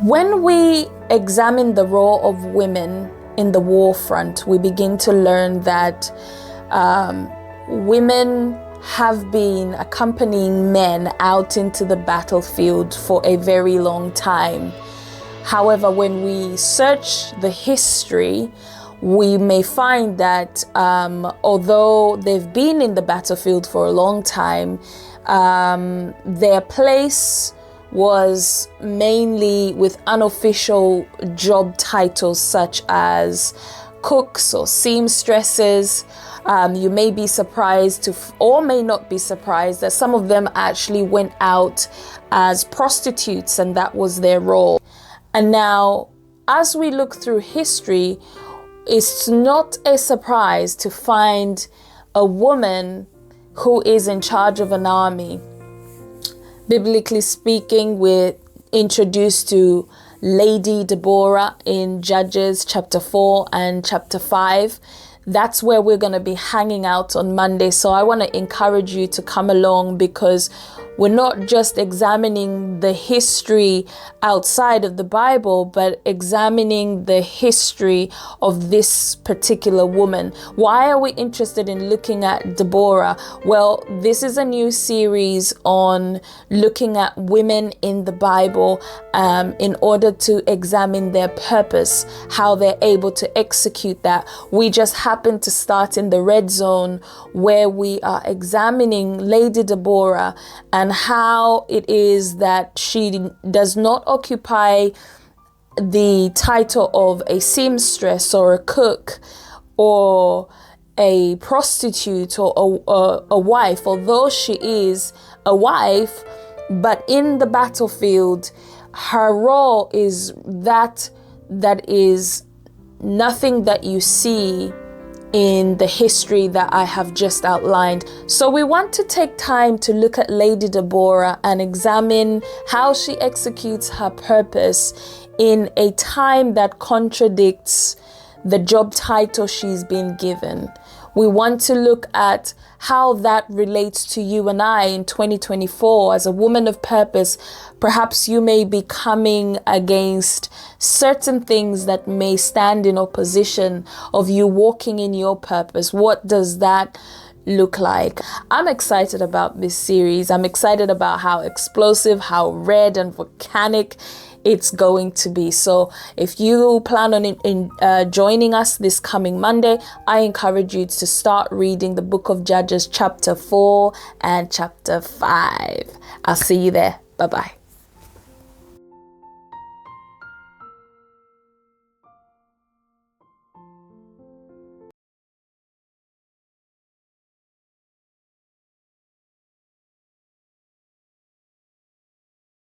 When we examine the role of women in the war front, we begin to learn that women have been accompanying men out into the battlefield for a very long time. However, when we search the history, we may find that although they've been in the battlefield for a long time, their place was mainly with unofficial job titles such as cooks or seamstresses. You may be surprised or may not be surprised that some of them actually went out as prostitutes, and that was their role. And now, as we look through history, it's not a surprise to find a woman who is in charge of an army. Biblically speaking, we're introduced to Lady Deborah in Judges chapter 4 and chapter 5. That's where we're going to be hanging out on Monday. So I want to encourage you to come along, because we're not just examining the history outside of the Bible, but examining the history of this particular woman. Why are we interested in looking at Deborah? Well, this is a new series on looking at women in the Bible in order to examine their purpose, how they're able to execute that. We just happen to start in the red zone, where we are examining Lady Deborah and how it is that she does not occupy the title of a seamstress or a cook or a prostitute or a wife, although she is a wife. But in the battlefield, her role is that is nothing that you see in the history that I have just outlined. So we want to take time to look at Lady Deborah and examine how she executes her purpose in a time that contradicts the job title she's been given. We want to look at how that relates to you and I in 2024 as a woman of purpose. Perhaps you may be coming against certain things that may stand in opposition of you walking in your purpose. What does that look like? I'm excited about this series. I'm excited about how explosive, how red and volcanic it's going to be. So if you plan on joining us this coming Monday, I encourage you to start reading the book of Judges chapter 4 and chapter 5. I'll see you there. Bye-bye.